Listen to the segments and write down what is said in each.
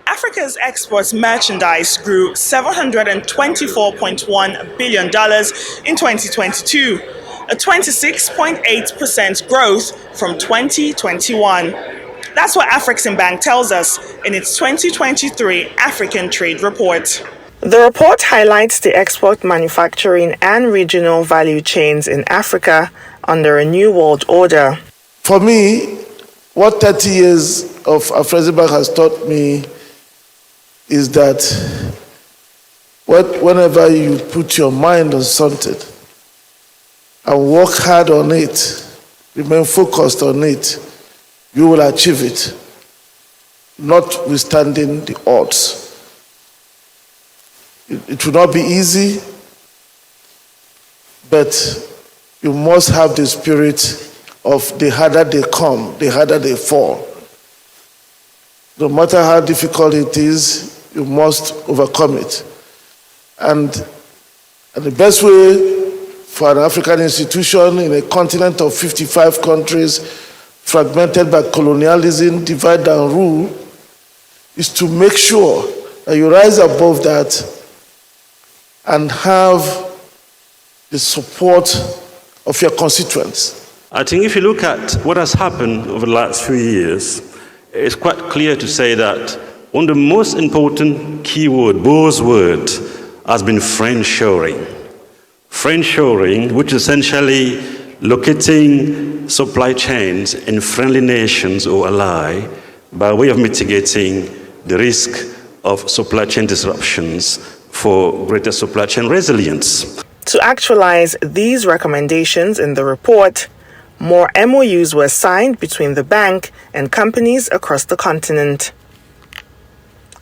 Africa's exports merchandise grew $724.1 billion in 2022, a 26.8% growth from 2021. That's what Afreximbank tells us in its 2023 African Trade Report. The report highlights the export, manufacturing, and regional value chains in Africa under a new world order. For me, what 30 years of Afreximbank has taught me is that whenever you put your mind on something and work hard on it, remain focused on it, you will achieve it, notwithstanding the odds. It will not be easy, but you must have the spirit of the harder they come, the harder they fall. No matter how difficult it is, you must overcome it. And the best way for an African institution in a continent of 55 countries, fragmented by colonialism, divide and rule, is to make sure that you rise above that and have the support of your constituents. I think if you look at what has happened over the last few years, it's quite clear to say that one of the most important keyword, buzzword, has been friendshoring. Friendshoring, which is essentially locating supply chains in friendly nations or ally by way of mitigating the risk of supply chain disruptions for greater supply chain resilience. To actualize these recommendations in the report, more MOUs were signed between the bank and companies across the continent.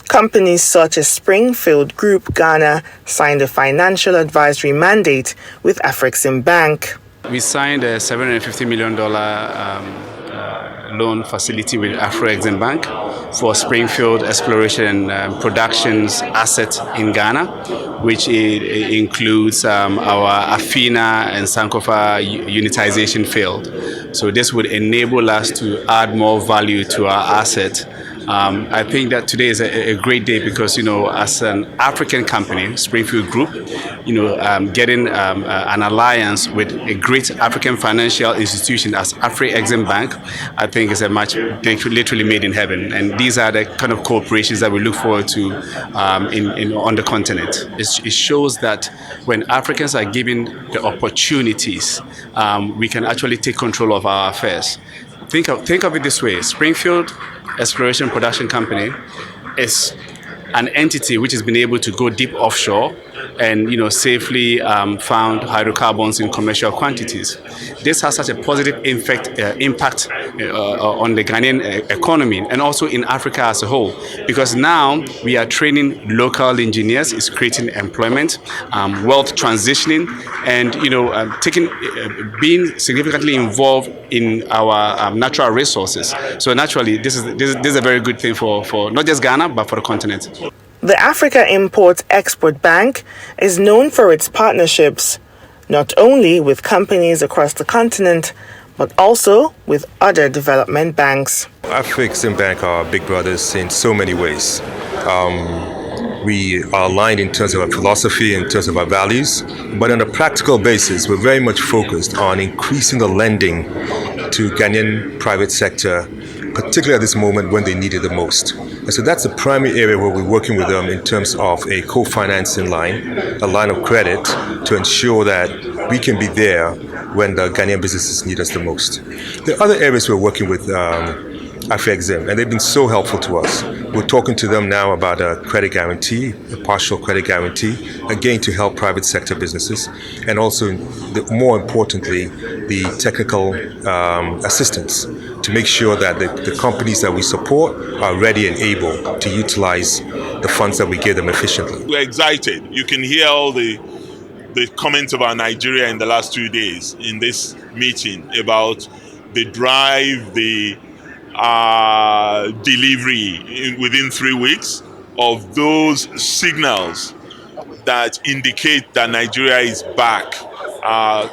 Companies such as Springfield Group Ghana signed a financial advisory mandate with Afreximbank. We signed a $750 million loan facility with Afreximbank for Springfield Exploration and Productions asset in Ghana, which includes our Afina and Sankofa unitization field. So this would enable us to add more value to our asset. I think that today is a great day because, as an African company, Springfield Group, getting an alliance with a great African financial institution as Afreximbank, I think is a match literally made in heaven. And these are the kind of cooperations that we look forward to on the continent. It shows that when Africans are given the opportunities, we can actually take control of our affairs. Think of it this way: Springfield Exploration Production Company is an entity which has been able to go deep offshore and safely found hydrocarbons in commercial quantities. This has such a positive impact on the Ghanaian economy and also in Africa as a whole, because now we are training local engineers, it's creating employment, wealth transitioning, and being significantly involved in our natural resources. So naturally, this is a very good thing for not just Ghana but for the continent. The Africa Import-Export Bank is known for its partnerships, not only with companies across the continent, but also with other development banks. Afreximbank are big brothers in so many ways. We are aligned in terms of our philosophy, in terms of our values, but on a practical basis, we're very much focused on increasing the lending to Ghanaian private sector, particularly at this moment when they need it the most. And so that's the primary area where we're working with them in terms of a co-financing line, a line of credit to ensure that we can be there when the Ghanaian businesses need us the most. There are other areas we're working with Afrexim, and they've been so helpful to us. We're talking to them now about a credit guarantee, a partial credit guarantee, again to help private sector businesses, and also, more importantly, the technical assistance to make sure that the companies that we support are ready and able to utilize the funds that we give them efficiently. We're excited. You can hear all the comments about Nigeria in the last 2 days in this meeting about the drive, the delivery within 3 weeks of those signals that indicate that Nigeria is back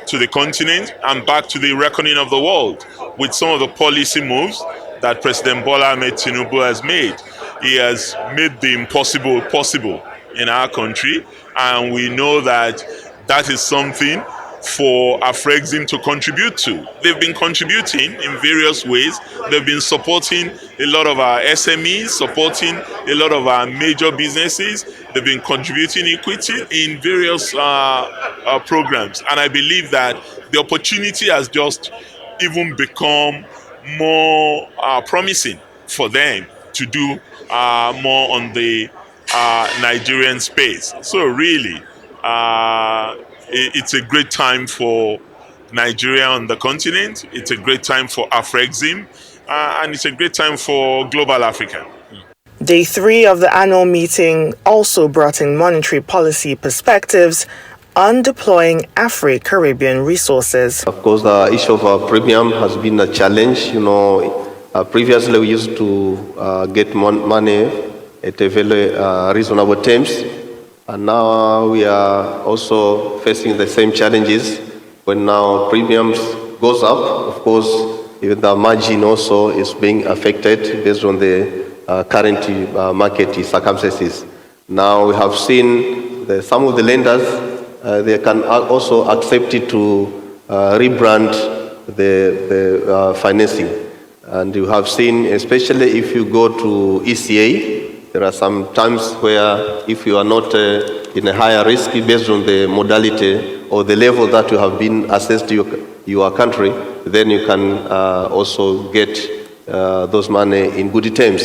to the continent and back to the reckoning of the world with some of the policy moves that President Bola Ahmed Tinubu has made. he has made the impossible possible in our country, and we know that that is something for Afrexim to contribute to. They've been contributing in various ways. They've been supporting a lot of our SMEs, supporting a lot of our major businesses. They've been contributing equity in various programs. And I believe that the opportunity has just even become more promising for them to do more on the Nigerian space. So really, it's a great time for Nigeria on the continent. It's a great time for Afrexim, and it's a great time for global Africa. Day 3 of the annual meeting also brought in monetary policy perspectives on deploying Afro-Caribbean resources. Of course, the issue of premium has been a challenge. Previously we used to get money at a very reasonable terms, and now we are also facing the same challenges. When now premiums goes up, of course, even the margin also is being affected based on the current market circumstances. Now we have seen that some of the lenders, they can also accept it to rebrand the financing. And you have seen, especially if you go to ECA, there are some times where if you are not in a higher risk based on the modality or the level that you have been assessed to your country, then you can also get those money in good terms.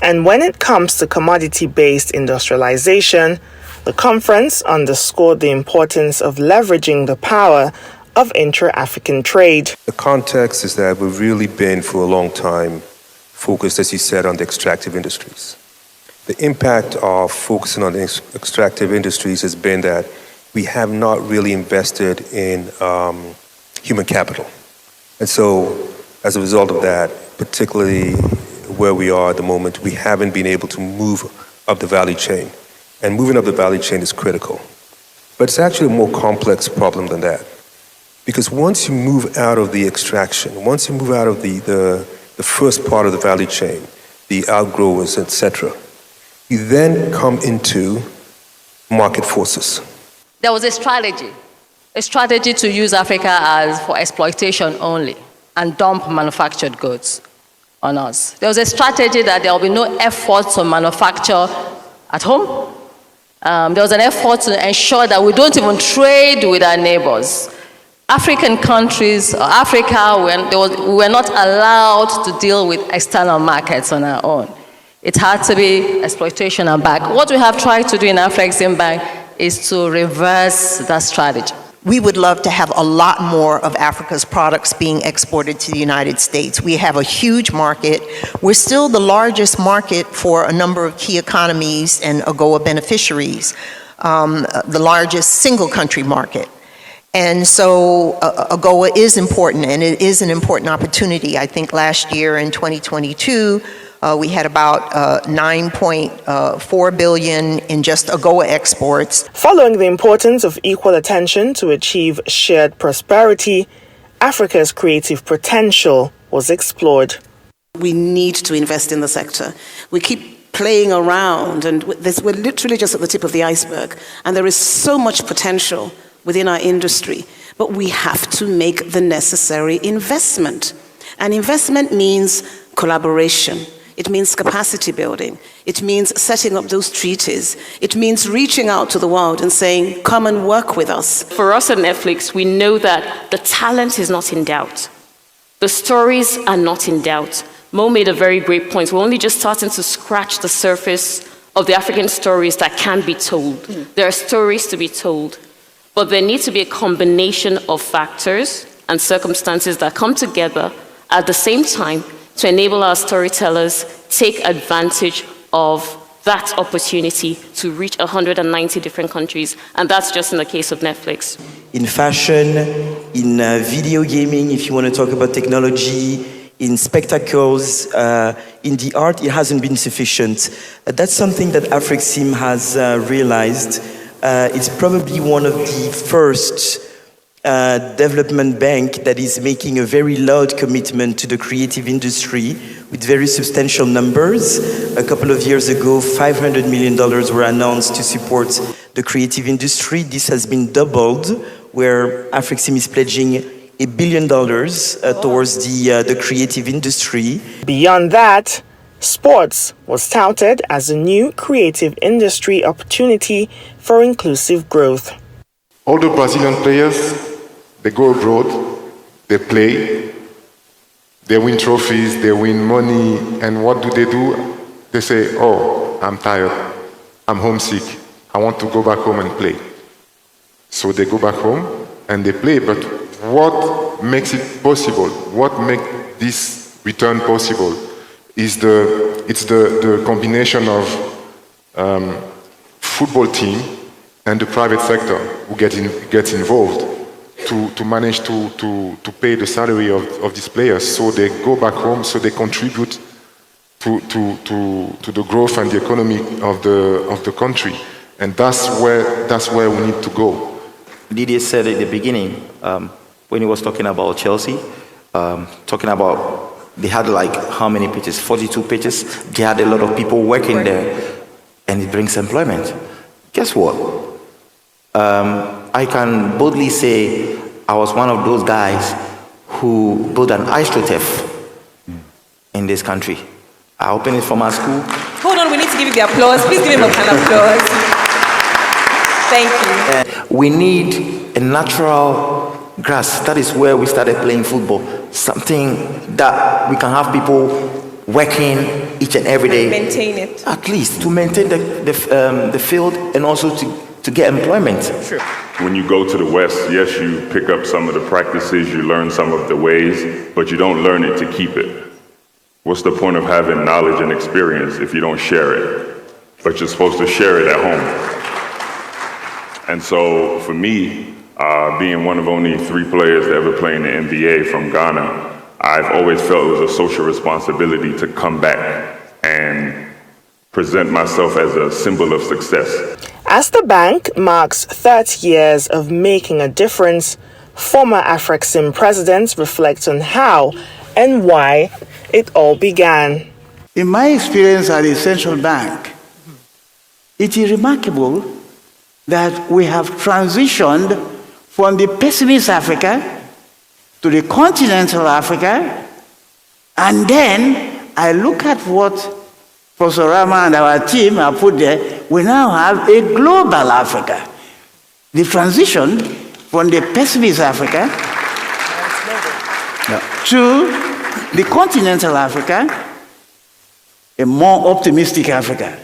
And when it comes to commodity-based industrialization, the conference underscored the importance of leveraging the power of intra-African trade. The context is that we've really been for a long time focused, as you said, on the extractive industries. The impact of focusing on the extractive industries has been that we have not really invested in human capital. And so as a result of that, particularly where we are at the moment, we haven't been able to move up the value chain. And moving up the value chain is critical. But it's actually a more complex problem than that. Because once you move out of the extraction, once you move out of the first part of the value chain, the outgrowers, etc., you then come into market forces. There was a strategy to use Africa as for exploitation only and dump manufactured goods on us. There was a strategy that there will be no effort to manufacture at home. There was an effort to ensure that we don't even trade with our neighbors. African countries, Africa, we were not allowed to deal with external markets on our own. It had to be exploitation and back. What we have tried to do in Afreximbank is to reverse that strategy. We would love to have a lot more of Africa's products being exported to the United States. We have a huge market. We're still the largest market for a number of key economies and AGOA beneficiaries, the largest single country market. And so AGOA is important, and it is an important opportunity. I think last year in 2022, we had about 9.4 billion in just AGOA exports. Following the importance of equal attention to achieve shared prosperity, Africa's creative potential was explored. We need to invest in the sector. We keep playing around, and we're literally just at the tip of the iceberg, and there is so much potential within our industry, but we have to make the necessary investment. And investment means collaboration. It means capacity building. It means setting up those treaties. It means reaching out to the world and saying, come and work with us. For us at Netflix, we know that the talent is not in doubt. The stories are not in doubt. Mo made a very great point. We're only just starting to scratch the surface of the African stories that can be told. There are stories to be told. But there needs to be a combination of factors and circumstances that come together at the same time to enable our storytellers take advantage of that opportunity to reach 190 different countries. And that's just in the case of Netflix. In fashion, in video gaming, if you want to talk about technology, in spectacles, in the art, it hasn't been sufficient. That's something that Afrexim has realized. It's probably one of the first development bank that is making a very loud commitment to the creative industry. with very substantial numbers. A couple of years ago, $500 million were announced to support the creative industry. This has been doubled, where Afrexim is pledging $1 billion towards the creative industry. Beyond that, sports was touted as a new creative industry opportunity for inclusive growth. All the Brazilian players, they go abroad, they play, they win trophies, they win money, and what do? They say, oh, I'm tired, I'm homesick, I want to go back home and play. So they go back home and they play, but what makes it possible? What makes this return possible is the combination of football team and the private sector who gets involved to manage to pay the salary of these players, so they go back home, so they contribute to the growth and the economy of the country, and that's where we need to go. Didier said at the beginning when he was talking about Chelsea, talking about they had like how many pitches? 42 pitches. They had a lot of people working there, and it brings employment. Guess what? I can boldly say I was one of those guys who built an iStrotef in this country. I opened it for my school. Hold on, we need to give you the applause. Please give him a kind of applause. Thank you. We need a natural grass. That is where we started playing football. Something that we can have people working each and every day. Maintain it. At least to maintain the field and also to get employment. True. When you go to the West, yes, you pick up some of the practices, you learn some of the ways, but you don't learn it to keep it. What's the point of having knowledge and experience if you don't share it? But you're supposed to share it at home. And so for me, being one of only 3 players to ever play in the NBA from Ghana, I've always felt it was a social responsibility to come back and present myself as a symbol of success. As the bank marks 30 years of making a difference, former Afrexim presidents reflect on how and why it all began. In my experience at the central bank, it is remarkable that we have transitioned from the pessimist Africa to the continental Africa, and then I look at what Professor Rama and our team have put there. We now have a global Africa. The transition from the pessimist Africa to the continental Africa, a more optimistic Africa.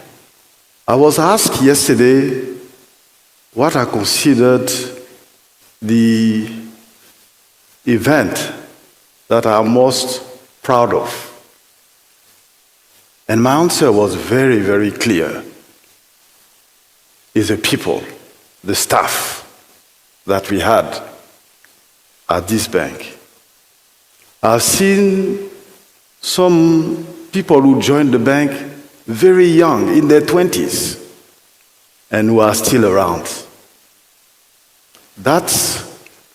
I was asked yesterday what I considered the event that I'm most proud of. And my answer was very, very clear. It's the people, the staff that we had at this bank. I've seen some people who joined the bank very young, in their 20s, and who are still around. That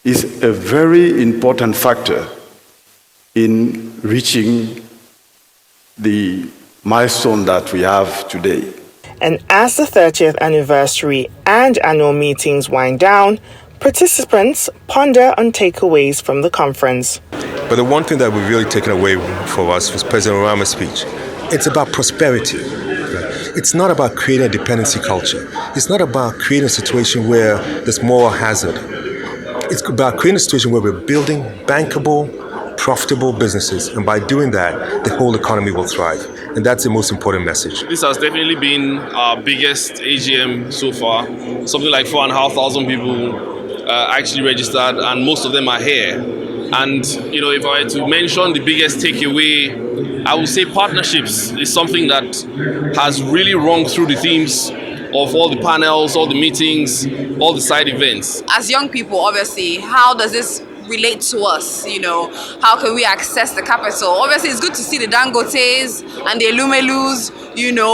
is a very important factor in reaching the milestone that we have today. And as the 30th anniversary and annual meetings wind down, participants ponder on takeaways from the conference. But the one thing that we've really taken away for us was President Rama's speech. It's about prosperity. It's not about creating a dependency culture. It's not about creating a situation where there's moral hazard. It's about creating a situation where we're building bankable, profitable businesses, and by doing that, the whole economy will thrive. And that's the most important message. This has definitely been our biggest AGM so far. Something like 4,500 people actually registered, and most of them are here. And if I were to mention the biggest takeaway, I would say partnerships is something that has really rung through the themes of all the panels, all the meetings, all the side events. As young people, obviously, how does this relate to us? How can we access the capital? Obviously, it's good to see the Dangotes and the Elumelus,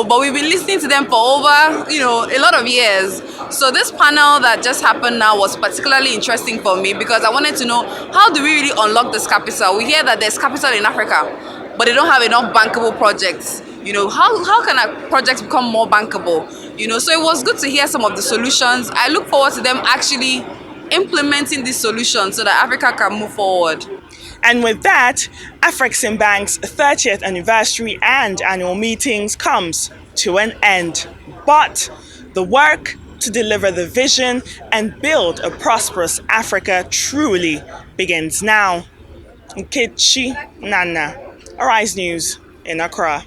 but we've been listening to them for over, a lot of years. So this panel that just happened now was particularly interesting for me because I wanted to know, how do we really unlock this capital? We hear that there's capital in Africa, but they don't have enough bankable projects. You know, how can our projects become more bankable? You know, so it was good to hear some of the solutions. I look forward to them actually implementing these solutions so that Africa can move forward. And with that, Afreximbank's 30th anniversary and annual meetings comes to an end. But the work to deliver the vision and build a prosperous Africa truly begins now. Nkechi Nana, Arise News in Accra.